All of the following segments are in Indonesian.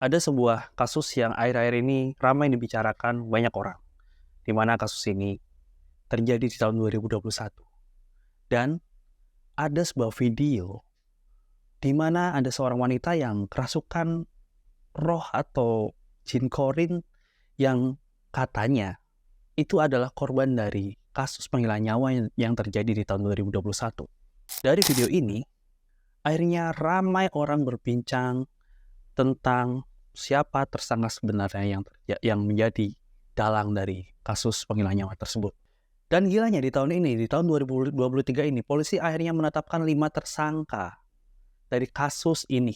Ada sebuah kasus yang akhir-akhir ini ramai dibicarakan banyak orang, di mana kasus ini terjadi di tahun 2021. Dan ada sebuah video di mana ada seorang wanita yang kerasukan roh atau jin korin yang katanya itu adalah korban dari kasus penghilangan nyawa yang terjadi di tahun 2021. Dari video ini, akhirnya ramai orang berbincang tentang siapa tersangka sebenarnya yang menjadi dalang dari kasus penghilangan nyawa tersebut. Dan gilanya di tahun 2023 ini, polisi akhirnya menetapkan 5 tersangka dari kasus ini.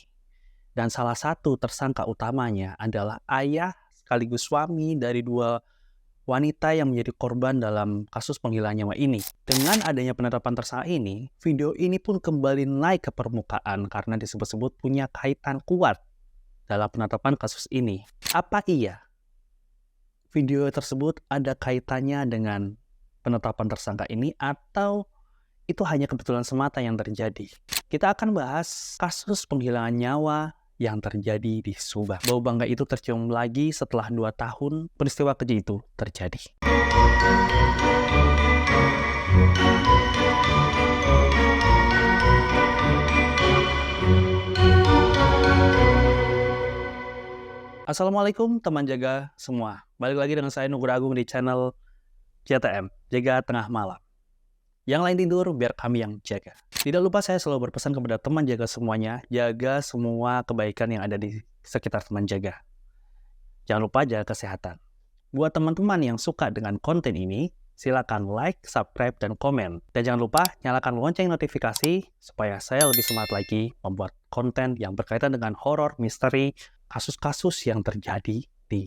Dan salah satu tersangka utamanya adalah ayah sekaligus suami dari 2 wanita yang menjadi korban dalam kasus penghilangan nyawa ini. Dengan adanya penetapan tersangka ini, video ini pun kembali naik ke permukaan karena disebut-sebut punya kaitan kuat dalam penetapan kasus ini. Apa iya video tersebut ada kaitannya dengan penetapan tersangka ini atau itu hanya kebetulan semata yang terjadi? Kita akan bahas kasus penghilangan nyawa yang terjadi di Subang. Bau bangga itu tercium lagi setelah 2 tahun peristiwa keji itu terjadi. Assalamualaikum teman jaga semua. Balik lagi dengan saya Nugroho Agung di channel JTM, Jaga Tengah Malam. Yang lain tidur, biar kami yang jaga. Tidak lupa saya selalu berpesan kepada teman jaga semuanya, jaga semua kebaikan yang ada di sekitar teman jaga. Jangan lupa jaga kesehatan. Buat teman-teman yang suka dengan konten ini, silakan like, subscribe, dan komen. Dan jangan lupa nyalakan lonceng notifikasi supaya saya lebih semangat lagi membuat konten yang berkaitan dengan horor, misteri, kasus-kasus yang terjadi di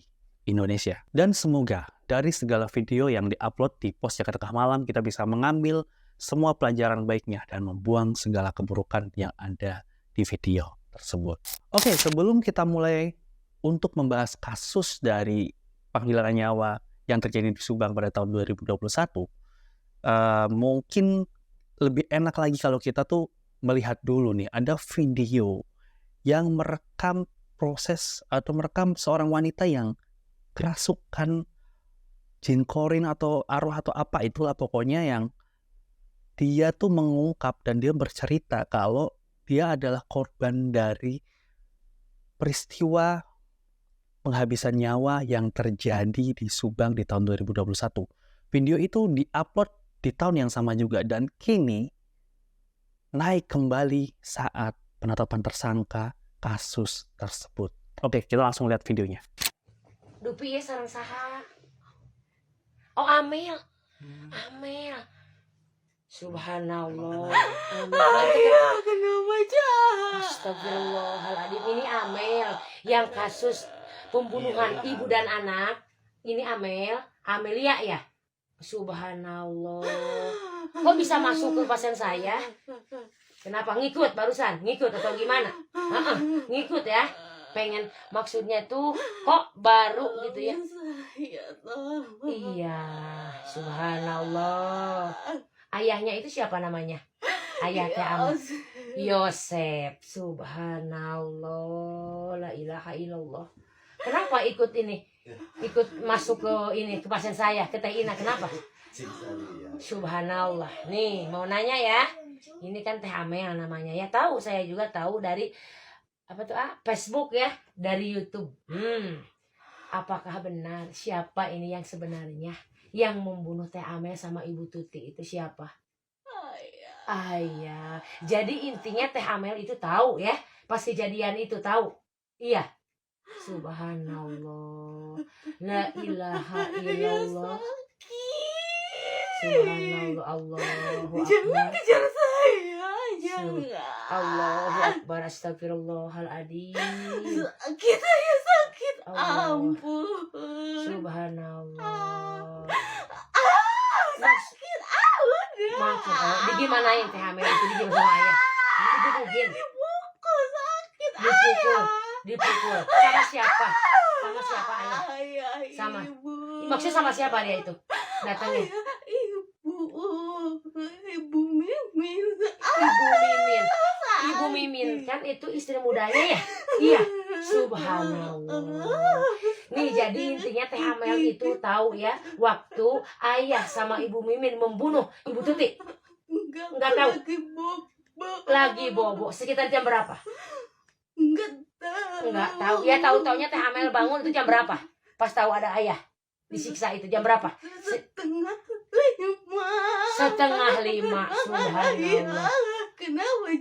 Indonesia. Dan semoga dari segala video yang diupload di Pos Jaga Tengah Malam, kita bisa mengambil semua pelajaran baiknya dan membuang segala keburukan yang ada di video tersebut. Oke, sebelum kita mulai untuk membahas kasus dari penghilangan nyawa yang terjadi di Subang pada tahun 2021, mungkin lebih enak lagi kalau kita tuh melihat dulu nih, ada video yang merekam proses atau merekam seorang wanita yang kerasukan jin korin atau arwah atau apa itulah pokoknya, yang dia tuh mengungkap dan dia bercerita kalau dia adalah korban dari peristiwa penghabisan nyawa yang terjadi di Subang di tahun 2021. Video itu diupload di tahun yang sama juga dan kini naik kembali saat penetapan tersangka kasus tersebut. Oke, kita langsung lihat videonya. Dupi ya sareng saha. Oh Amel. Amel. Subhanallah. Ayah, kenapa jahat? Astagfirullahaladzim. Ini Amel yang kasus pembunuhan ibu dan anak. Ini Amel. Amelia ya. Subhanallah. Kok bisa masuk ke pasien saya? Kenapa ngikut barusan? Ngikut atau gimana? Ngikut ya. Pengen maksudnya tuh kok baru gitu ya. Iya, subhanallah. Ayahnya itu siapa namanya? Ayah teh Yosef. Subhanallah, la ilaha illallah. Kenapa ikut ini? Ikut masuk ke ini ke pasien saya, ke Teh Ina, kenapa? Subhanallah. Nih, mau nanya ya. Ini kan Teh Amel namanya ya. Tahu, saya juga tahu dari apa tuh Facebook ya, dari YouTube. Apakah benar siapa ini yang sebenarnya yang membunuh Teh Amel sama Ibu Tuti itu siapa? Ayah. Jadi intinya Teh Amel itu tahu ya, pas kejadian itu tahu. Iya. Subhanallah. La ilaha illallah. Subhanallah, Allahu Akbar. Jangan kejar saya, jangan. Allahu Akbar, astagfirullahaladzim. Sakit, saya sakit. Allah. Ampun. Subhanallah. Sakit. Udah. Maksud, digimanain Teh Amel itu digimana sama ayah? Dipukulin. Dipukul, sakit. Dipukul. Dipukul. Sama siapa? Sama siapa ayah? Ayah, Sama. ibu. Maksudnya sama siapa dia itu? Datangnya. Ibu Mimin. Ibu Mimin. Ibu Mimin kan itu istri mudanya ya? Iya. Subhanallah. Nih jadi intinya Teh Amel itu tahu ya waktu ayah sama Ibu Mimin membunuh Ibu Tuti. Enggak tahu. Lagi bobo. Sekitar jam berapa? Enggak tahu. Ya tahu-taunya Teh Amel bangun itu jam berapa? Pas tahu ada ayah disiksa itu jam berapa? Setengah lima. Subhanallah. Kenapa?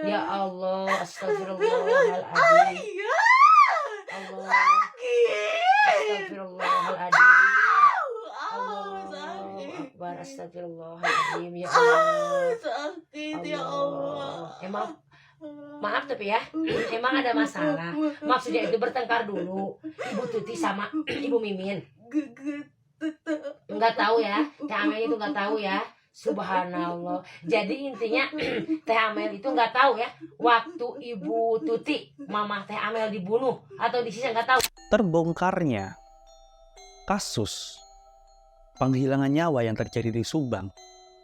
Ya Allah, astagfirullahaladzim. Allah, astagfirullahaladzim. Allahu Akbar, astagfirullahaladzim. Ya Allah. Sakit ya Allah. Emang maaf tapi ya, emang ada masalah. Maksudnya itu bertengkar dulu Ibu Tuti sama Ibu Mimin. Enggak tahu ya, Teh Amel itu enggak tahu ya. Subhanallah. Jadi intinya Teh Amel itu nggak tahu ya waktu Ibu Tuti, Mama Teh Amel dibunuh atau disiksa, nggak tahu. Terbongkarnya kasus penghilangan nyawa yang terjadi di Subang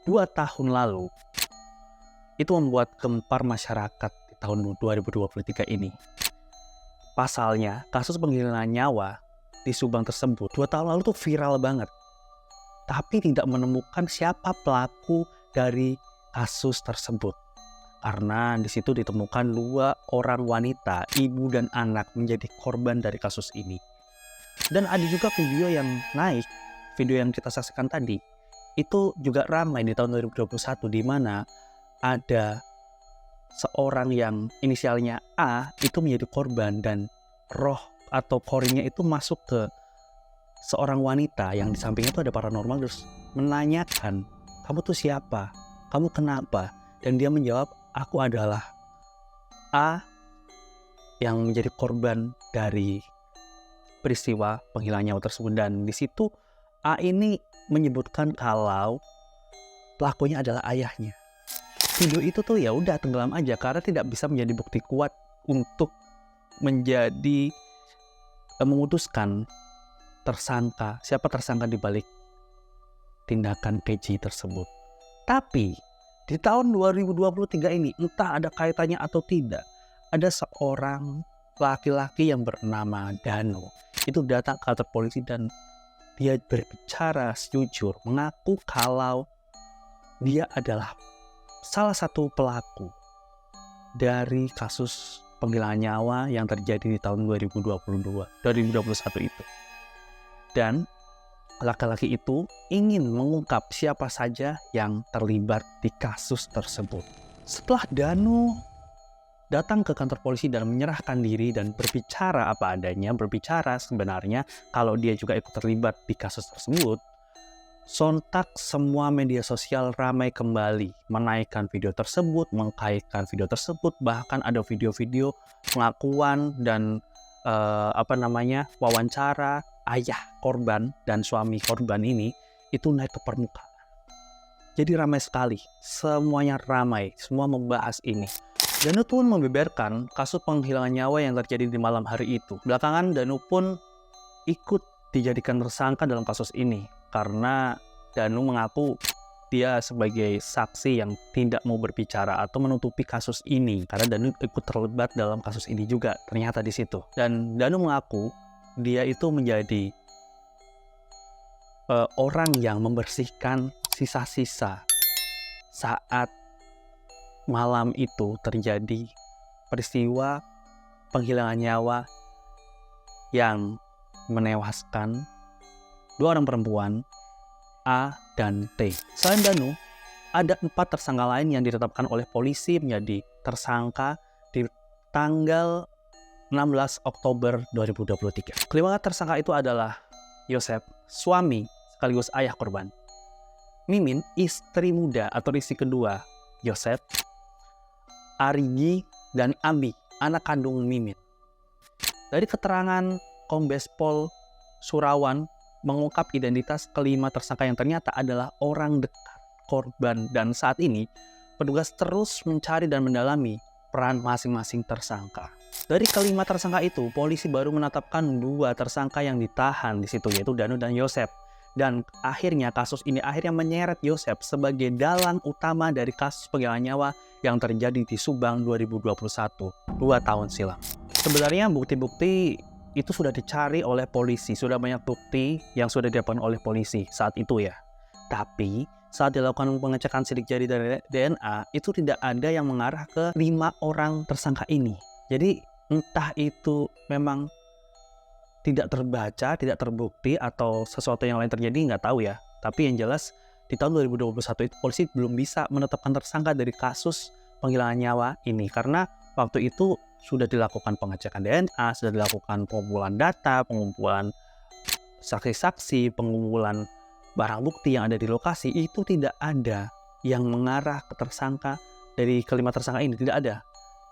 2 tahun lalu itu membuat gempar masyarakat di tahun 2023 ini. Pasalnya, kasus penghilangan nyawa di Subang tersebut 2 tahun lalu tuh viral banget. Tapi tidak menemukan siapa pelaku dari kasus tersebut. Karena di situ ditemukan 2 orang wanita, ibu dan anak menjadi korban dari kasus ini. Dan ada juga video yang naik, video yang kita saksikan tadi, itu juga ramai di tahun 2021 di mana ada seorang yang inisialnya A itu menjadi korban dan roh atau korinya itu masuk ke seorang wanita yang di sampingnya itu ada paranormal terus menanyakan, kamu tuh siapa? Kamu kenapa? Dan dia menjawab, aku adalah A yang menjadi korban dari peristiwa penghilangan nyawa tersebut. Dan di situ A ini menyebutkan kalau pelakunya adalah ayahnya. Video itu tuh ya udah tenggelam aja karena tidak bisa menjadi bukti kuat untuk menjadi memutuskan tersangka, siapa tersangka di balik tindakan keji tersebut. Tapi di tahun 2023 ini entah ada kaitannya atau tidak, ada seorang laki-laki yang bernama Danu itu datang ke kantor polisi dan dia berbicara jujur, mengaku kalau dia adalah salah satu pelaku dari kasus penghilangan nyawa yang terjadi di tahun 2021 itu. Dan laki-laki itu ingin mengungkap siapa saja yang terlibat di kasus tersebut. Setelah Danu datang ke kantor polisi dan menyerahkan diri dan berbicara apa adanya, berbicara sebenarnya kalau dia juga ikut terlibat di kasus tersebut, sontak semua media sosial ramai kembali menaikkan video tersebut, mengkaitkan video tersebut, bahkan ada video-video pengakuan dan wawancara ayah korban dan suami korban ini itu naik ke permukaan. Jadi ramai sekali, semuanya ramai, semua membahas ini. Danu pun membeberkan kasus penghilangan nyawa yang terjadi di malam hari itu. Belakangan Danu pun ikut dijadikan tersangka dalam kasus ini karena Danu mengaku dia sebagai saksi yang tidak mau berbicara atau menutupi kasus ini karena Danu ikut terlibat dalam kasus ini juga ternyata di situ. Dan Danu mengaku dia itu menjadi orang yang membersihkan sisa-sisa saat malam itu terjadi peristiwa penghilangan nyawa yang menewaskan 2 orang perempuan, A dan T. Selain Danu, ada 4 tersangka lain yang ditetapkan oleh polisi menjadi tersangka di tanggal 16 Oktober 2023. Kelima tersangka itu adalah Yosep, suami sekaligus ayah korban. Mimin, istri muda atau istri kedua Yosep. Arigi dan Abi, anak kandung Mimin. Dari keterangan Kombes Pol Surawan mengungkap identitas kelima tersangka yang ternyata adalah orang dekat korban dan saat ini petugas terus mencari dan mendalami peran masing-masing tersangka. Dari kelima tersangka itu, polisi baru menetapkan 2 tersangka yang ditahan di situ yaitu Danu dan Yosep. Dan akhirnya kasus ini menyeret Yosep sebagai dalang utama dari kasus penghilangan nyawa yang terjadi di Subang 2021, 2 tahun silam. Sebenarnya bukti-bukti itu sudah dicari oleh polisi, sudah banyak bukti yang sudah didapatkan oleh polisi saat itu ya. Tapi saat dilakukan pengecekan sidik jari dari DNA, itu tidak ada yang mengarah ke 5 orang tersangka ini. Jadi entah itu memang tidak terbaca, tidak terbukti, atau sesuatu yang lain terjadi, nggak tahu ya. Tapi yang jelas, di tahun 2021 itu polisi belum bisa menetapkan tersangka dari kasus penghilangan nyawa ini. Karena waktu itu sudah dilakukan pengecekan DNA, sudah dilakukan pengumpulan data, pengumpulan saksi-saksi, pengumpulan barang bukti yang ada di lokasi, itu tidak ada yang mengarah ke tersangka dari kelima tersangka ini, tidak ada.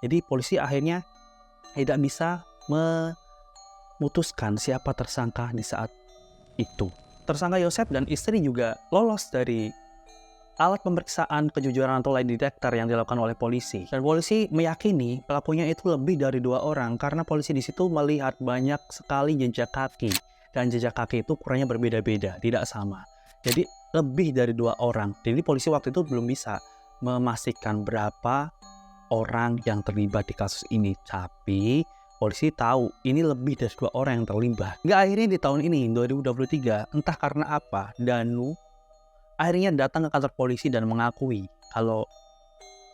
Jadi polisi akhirnya tidak bisa memutuskan siapa tersangka di saat itu. Tersangka Yosep dan istri juga lolos dari alat pemeriksaan kejujuran atau lie detector yang dilakukan oleh polisi. Dan polisi meyakini pelakunya itu lebih dari 2 orang karena polisi di situ melihat banyak sekali jejak kaki. Dan jejak kaki itu ukurannya berbeda-beda, tidak sama. Jadi lebih dari 2 orang. Jadi polisi waktu itu belum bisa memastikan berapa orang yang terlibat di kasus ini. Tapi polisi tahu ini lebih dari 2 orang yang terlibat. Hingga akhirnya di tahun ini, 2023, entah karena apa, Danu akhirnya datang ke kantor polisi dan mengakui kalau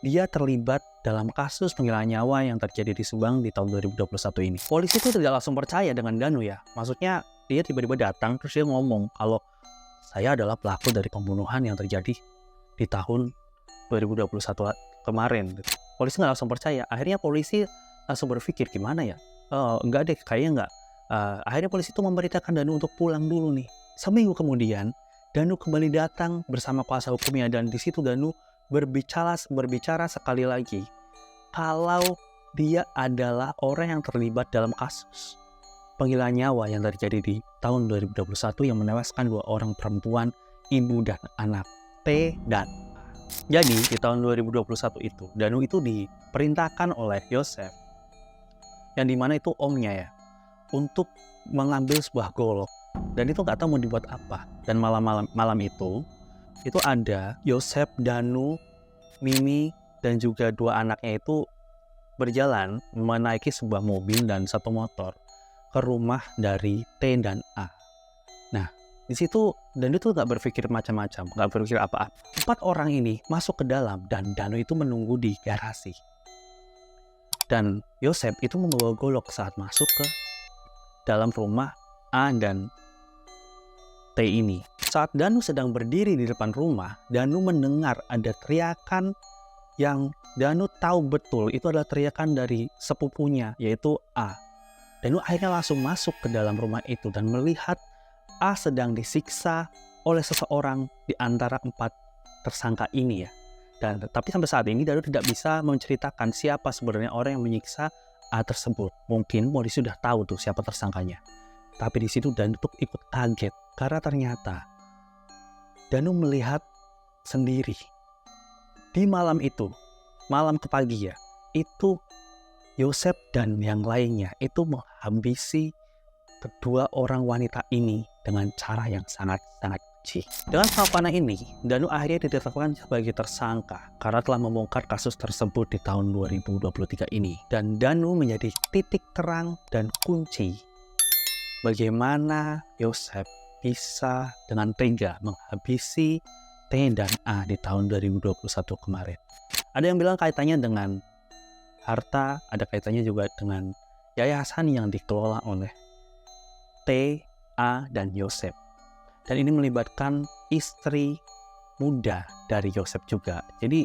dia terlibat dalam kasus penghilangan nyawa yang terjadi di Subang di tahun 2021 ini. Polisi itu tidak langsung percaya dengan Danu ya. Maksudnya dia tiba-tiba datang terus dia ngomong kalau saya adalah pelaku dari pembunuhan yang terjadi di tahun 2021 kemarin. Polisi nggak langsung percaya. Akhirnya polisi langsung berpikir gimana ya? Enggak deh, kayaknya enggak. Akhirnya polisi itu memerintahkan Danu untuk pulang dulu nih. Seminggu kemudian Danu kembali datang bersama kuasa hukumnya dan di situ Danu berbicara sekali lagi kalau dia adalah orang yang terlibat dalam kasus penghilangan nyawa yang terjadi di tahun 2021 yang menewaskan 2 orang perempuan, ibu dan anak, T dan A. Jadi di tahun 2021 itu Danu itu diperintahkan oleh Yosep yang dimana itu omnya ya untuk mengambil sebuah golok. Dan itu nggak tahu mau dibuat apa. Dan malam itu ada Yosep, Danu, Mimi, dan juga 2 anaknya itu berjalan menaiki sebuah mobil dan 1 motor ke rumah dari T dan A. Nah, di situ Danu itu nggak berpikir macam-macam, nggak berpikir apa-apa. 4 orang ini masuk ke dalam dan Danu itu menunggu di garasi. Dan Yosep itu membawa golok saat masuk ke dalam rumah A dan T ini. Saat Danu sedang berdiri di depan rumah, Danu mendengar ada teriakan yang Danu tahu betul itu adalah teriakan dari sepupunya, yaitu A. Danu akhirnya langsung masuk ke dalam rumah itu dan melihat A sedang disiksa oleh seseorang di antara 4 tersangka ini ya. Tapi sampai saat ini Danu tidak bisa menceritakan siapa sebenarnya orang yang menyiksa A tersebut. Mungkin polisi sudah tahu tuh siapa tersangkanya. Tapi di situ Danu tuh ikut kaget karena ternyata Danu melihat sendiri di malam itu, malam ke pagi ya, itu Yosep dan yang lainnya itu menghabisi kedua orang wanita ini dengan cara yang sangat-sangat keji. Dengan melakukan ini, Danu akhirnya ditetapkan sebagai tersangka karena telah membongkar kasus tersebut di tahun 2023 ini. Dan Danu menjadi titik terang dan kunci bagaimana Yosep bisa dengan tega menghabisi T dan A di tahun 2021 kemarin. Ada yang bilang kaitannya dengan harta, ada kaitannya juga dengan yayasan yang dikelola oleh T, A, dan Yosep. Dan ini melibatkan istri muda dari Yosep juga. Jadi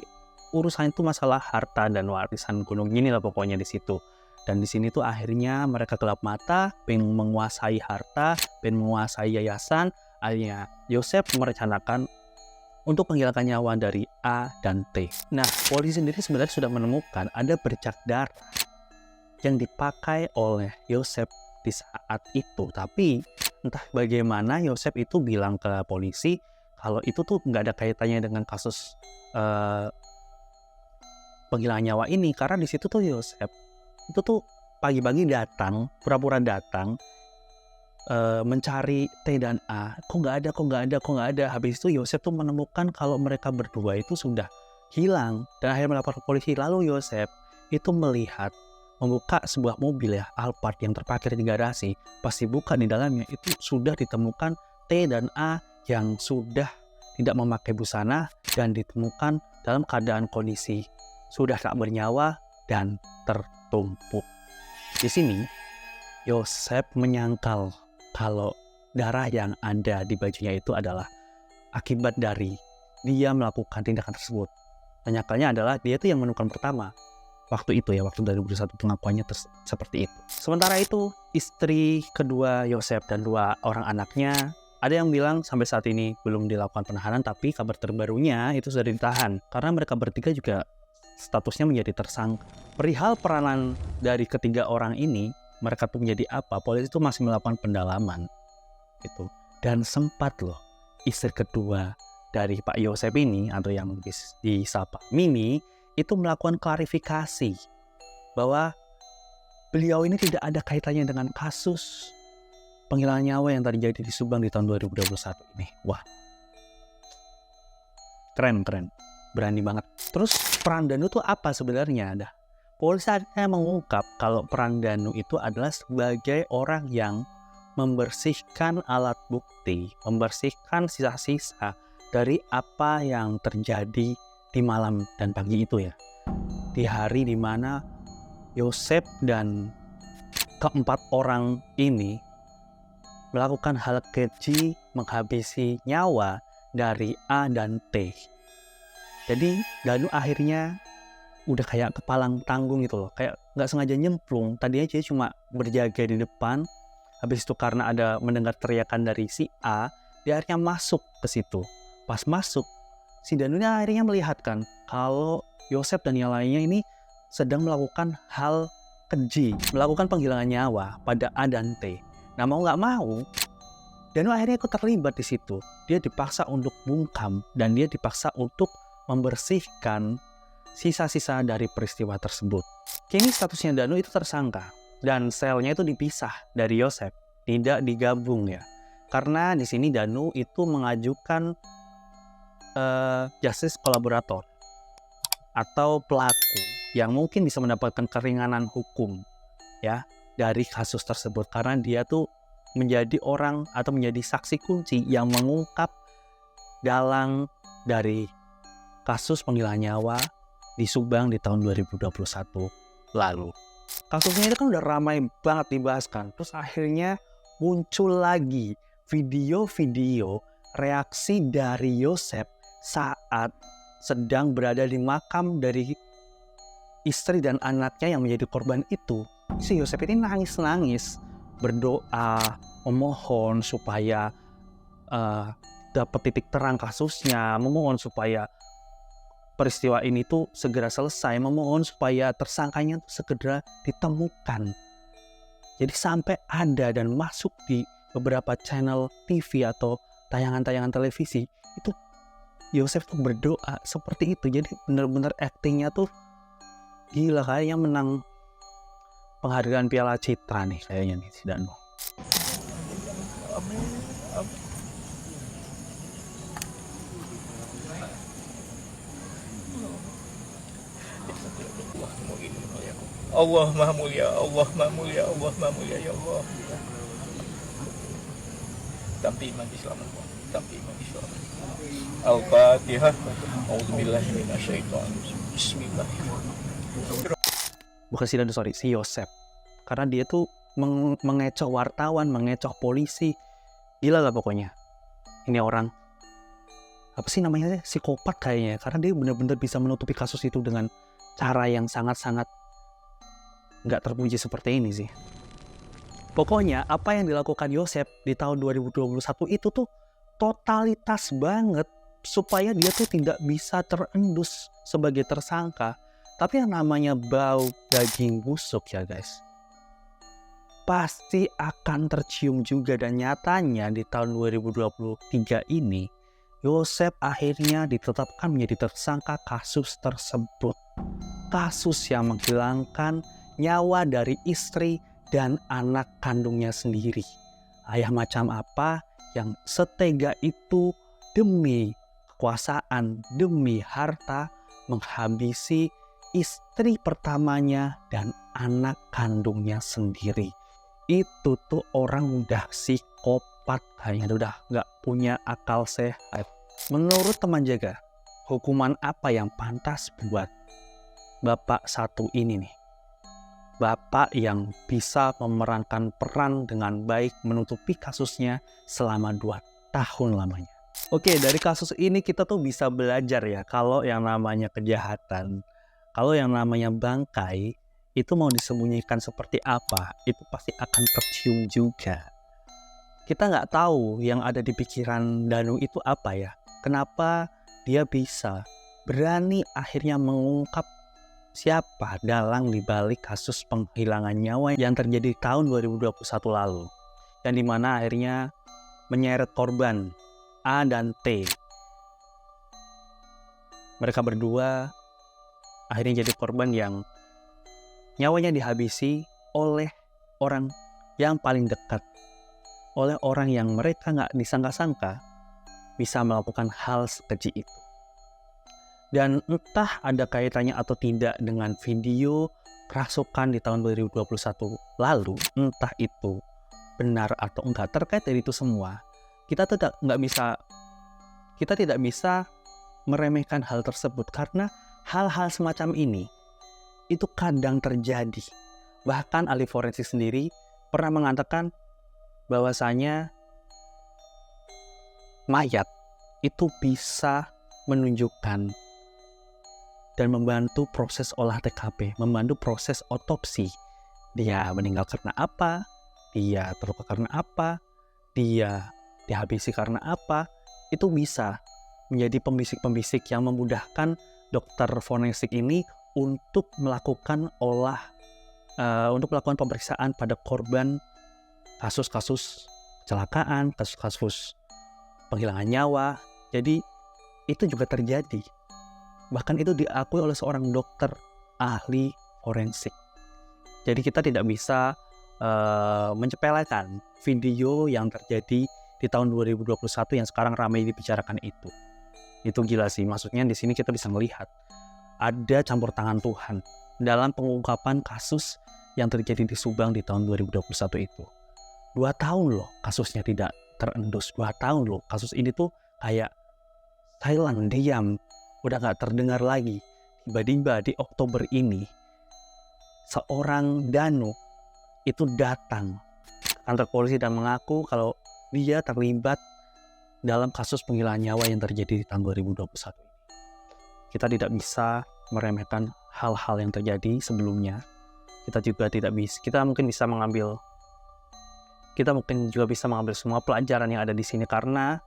urusan itu masalah harta dan warisan gunung gini lah pokoknya di situ. Dan di sini tuh akhirnya mereka gelap mata, pengen menguasai harta, pengen menguasai yayasan. Akhirnya Yosep merencanakan untuk menghilangkan nyawa dari A dan T. Nah, polisi sendiri sebenarnya sudah menemukan ada bercak darah yang dipakai oleh Yosep di saat itu. Tapi entah bagaimana Yosep itu bilang ke polisi kalau itu tuh nggak ada kaitannya dengan kasus penghilangan nyawa ini. Karena di situ tuh Yosep itu tuh pagi-pagi datang, pura-pura datang mencari T dan A, kok nggak ada. Habis itu Yosef tuh menemukan kalau mereka berdua itu sudah hilang dan akhirnya melapor ke polisi. Lalu Yosef itu membuka sebuah mobil ya, Alphard yang terparkir di garasi. Pas dibuka di dalamnya itu sudah ditemukan T dan A yang sudah tidak memakai busana dan ditemukan dalam keadaan kondisi sudah tak bernyawa dan tertumpuk. Di sini Yosef menyangkal kalau darah yang ada di bajunya itu adalah akibat dari dia melakukan tindakan tersebut. Penyakalnya adalah dia itu yang menemukan pertama. Waktu itu ya, waktu 2021 pengakuannya seperti itu. Sementara itu, istri kedua Yosef dan 2 orang anaknya, ada yang bilang sampai saat ini belum dilakukan penahanan, tapi kabar terbarunya itu sudah ditahan. Karena mereka bertiga juga statusnya menjadi tersangka. Perihal peranan dari ketiga orang ini, mereka tuh menjadi apa? Polisi itu masih melakukan pendalaman gitu. Dan sempat loh istri kedua dari Pak Yosef ini atau yang disapa Mimi itu melakukan klarifikasi bahwa beliau ini tidak ada kaitannya dengan kasus penghilangan nyawa yang terjadi di Subang di tahun 2021 ini. Wah, keren, berani banget. Terus peran Danu itu apa sebenarnya? Polisi akhirnya mengungkap kalau peran Danu itu adalah sebagai orang yang membersihkan alat bukti, membersihkan sisa-sisa dari apa yang terjadi di malam dan pagi itu ya. Di hari dimana Yosef dan keempat orang ini melakukan hal keji menghabisi nyawa dari A dan T. Jadi Danu akhirnya udah kayak kepalang tanggung gitu loh, kayak nggak sengaja nyemplung. Tadinya dia cuma berjaga di depan, habis itu karena ada mendengar teriakan dari si A, dia akhirnya masuk ke situ. Pas masuk, si Danunya akhirnya melihatkan kalau Yosef dan yang lainnya ini sedang melakukan hal keji, melakukan penghilangan nyawa pada A dan T. Nah mau nggak mau, Danu akhirnya ikut terlibat di situ. Dia dipaksa untuk bungkam dan dia dipaksa untuk membersihkan sisa-sisa dari peristiwa tersebut. Kini statusnya Danu itu tersangka dan selnya itu dipisah dari Yosef, tidak digabung ya. Karena di sini Danu itu mengajukan justice kolaborator atau pelaku yang mungkin bisa mendapatkan keringanan hukum ya dari kasus tersebut karena dia tuh menjadi orang atau menjadi saksi kunci yang mengungkap dalang dari kasus penghilangan nyawa di Subang di tahun 2021 lalu. Kasusnya itu kan udah ramai banget dibahas kan. Terus akhirnya muncul lagi video-video reaksi dari Yosef saat sedang berada di makam dari istri dan anaknya yang menjadi korban itu. Si Yosef ini nangis-nangis, berdoa, memohon supaya dapat titik terang kasusnya, memohon supaya peristiwa ini tuh segera selesai, memohon supaya tersangkanya tuh segera ditemukan. Jadi sampai ada dan masuk di beberapa channel TV atau tayangan-tayangan televisi, itu Yosef tuh berdoa seperti itu. Jadi benar-benar aktingnya tuh gila, kayaknya menang penghargaan Piala Citra nih kayaknya nih si Danu. Allah Maha Mulia, Allah Maha Mulia, Allah Maha Mulia, ya Allah. Tampi iman Islam, tampi iman Islam. Al-Fatihah. A'udzubillahi minasyaitonir. Bismillahirrahmanirrahim. Bukan si Danu, si Yosef. Karena dia tuh mengecoh wartawan, mengecoh polisi. Gila lah pokoknya. Ini orang apa sih namanya, psikopat kayaknya. Karena dia benar-benar bisa menutupi kasus itu dengan cara yang sangat-sangat nggak terpuji seperti ini sih. Pokoknya apa yang dilakukan Yosef di tahun 2021 itu tuh totalitas banget supaya dia tuh tidak bisa terendus sebagai tersangka. Tapi yang namanya bau daging busuk ya guys, pasti akan tercium juga. Dan nyatanya di tahun 2023 ini Yosef akhirnya ditetapkan menjadi tersangka kasus tersebut. Kasus yang menghilangkan nyawa dari istri dan anak kandungnya sendiri. ayah macam apa yang setega itu demi kekuasaan, demi harta menghabisi istri pertamanya dan anak kandungnya sendiri. Itu tuh orang udah psikopat, kayaknya udah nggak punya akal sehat. Menurut teman jaga, hukuman apa yang pantas buat bapak satu ini nih? Bapak yang bisa memerankan peran dengan baik menutupi kasusnya selama 2 tahun lamanya. Oke, dari kasus ini kita tuh bisa belajar ya, kalau yang namanya kejahatan, kalau yang namanya bangkai, itu mau disembunyikan seperti apa, itu pasti akan tercium juga. Kita nggak tahu yang ada di pikiran Danu itu apa ya. Kenapa dia bisa berani akhirnya mengungkap siapa dalang dibalik kasus penghilangan nyawa yang terjadi tahun 2021 lalu, yang dimana akhirnya menyeret korban A dan T. Mereka berdua akhirnya jadi korban yang nyawanya dihabisi oleh orang yang paling dekat, oleh orang yang mereka nggak disangka-sangka bisa melakukan hal sekeji itu. Dan entah ada kaitannya atau tidak dengan video kerasukan di tahun 2021 lalu, entah itu benar atau enggak, terkait dari itu semua, kita tidak bisa meremehkan hal tersebut, karena hal-hal semacam ini itu kadang terjadi. Bahkan ahli forensik sendiri pernah mengatakan bahwasanya mayat itu bisa menunjukkan dan membantu proses olah TKP, membantu proses otopsi. Dia meninggal karena apa, dia terluka karena apa, dia dihabisi karena apa, itu bisa menjadi pembisik-pembisik yang memudahkan dokter forensik ini untuk melakukan untuk melakukan pemeriksaan pada korban kasus-kasus kecelakaan, kasus-kasus penghilangan nyawa. Jadi itu juga terjadi. Bahkan itu diakui oleh seorang dokter ahli forensik. Jadi kita tidak bisa mencepelekan video yang terjadi di tahun 2021 yang sekarang ramai dibicarakan itu. Itu gila sih. Maksudnya di sini kita bisa melihat ada campur tangan Tuhan dalam pengungkapan kasus yang terjadi di Subang di tahun 2021 itu. 2 tahun loh kasusnya tidak terendus. 2 tahun loh kasus ini tuh kayak silent, diam, udah gak terdengar lagi. Tiba-tiba di Oktober ini seorang Danu itu datang ke kantor polisi dan mengaku kalau dia terlibat dalam kasus penghilangan nyawa yang terjadi di tahun 2021 ini. Kita tidak bisa meremehkan hal-hal yang terjadi sebelumnya. Kita mungkin juga bisa mengambil semua pelajaran yang ada di sini, karena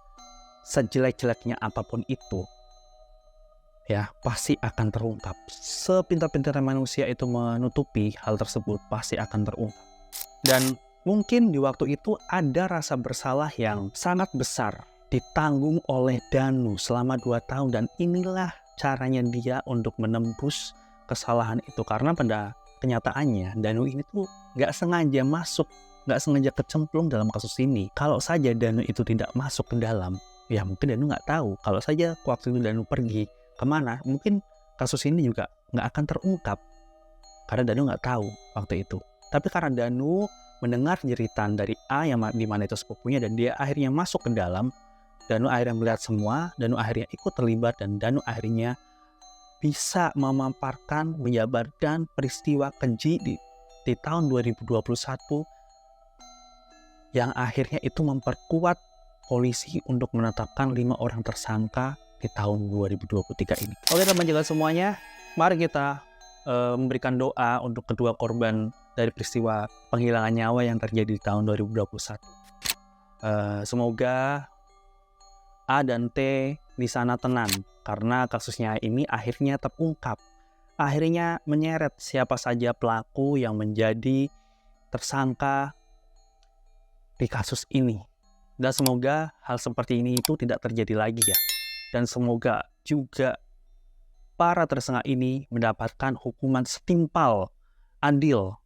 sejelek-jeleknya apapun itu ya pasti akan terungkap. Sepintar-pintarnya manusia itu menutupi hal tersebut, pasti akan terungkap. Dan mungkin di waktu itu ada rasa bersalah yang sangat besar ditanggung oleh Danu selama 2 tahun, dan inilah caranya dia untuk menembus kesalahan itu. Karena pada kenyataannya Danu ini tuh gak sengaja kecemplung dalam kasus ini. Kalau saja Danu itu tidak masuk ke dalam, ya mungkin Danu gak tahu. Kalau saja waktu itu Danu pergi kemana, mungkin kasus ini juga nggak akan terungkap, karena Danu nggak tahu waktu itu. Tapi karena Danu mendengar jeritan dari A yang dimana itu sepupunya, dan dia akhirnya masuk ke dalam, Danu akhirnya melihat semua, Danu akhirnya ikut terlibat, dan Danu akhirnya bisa memaparkan, menjabarkan peristiwa keji di tahun 2021 yang akhirnya itu memperkuat polisi untuk menetapkan 5 orang tersangka di tahun 2023 ini. Oke teman jaga semuanya, mari kita memberikan doa untuk kedua korban dari peristiwa penghilangan nyawa yang terjadi di tahun 2021. Semoga A dan T di sana tenang, karena kasusnya ini akhirnya terungkap. Akhirnya menyeret siapa saja pelaku yang menjadi tersangka di kasus ini. Dan semoga hal seperti ini itu tidak terjadi lagi ya. Dan semoga juga para tersangka ini mendapatkan hukuman setimpal, adil.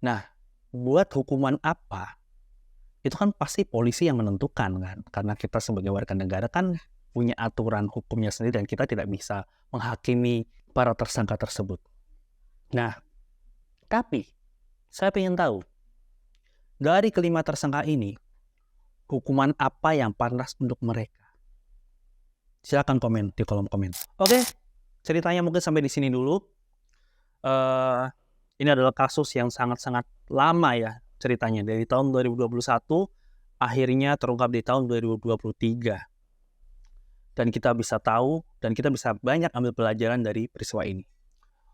Nah, buat hukuman apa? itu kan pasti polisi yang menentukan kan. Karena kita sebagai warga negara kan punya aturan hukumnya sendiri dan kita tidak bisa menghakimi para tersangka tersebut. Nah, tapi saya ingin tahu, dari kelima tersangka ini, hukuman apa yang pantas untuk mereka? Silakan komen di kolom komen. Oke, ceritanya mungkin sampai di sini dulu. Ini adalah kasus yang sangat-sangat lama ya ceritanya. Dari tahun 2021, akhirnya terungkap di tahun 2023. Dan kita bisa tahu, dan kita bisa banyak ambil pelajaran dari peristiwa ini.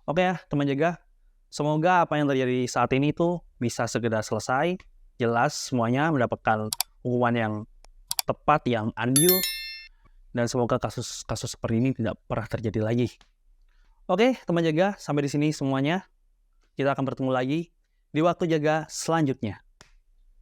Oke ya, teman jaga. Semoga apa yang terjadi saat ini tuh bisa segera selesai. Jelas semuanya mendapatkan hukuman yang tepat, yang adil. Dan semoga kasus-kasus seperti ini tidak pernah terjadi lagi. Oke, teman jaga, sampai di sini semuanya. Kita akan bertemu lagi di waktu jaga selanjutnya.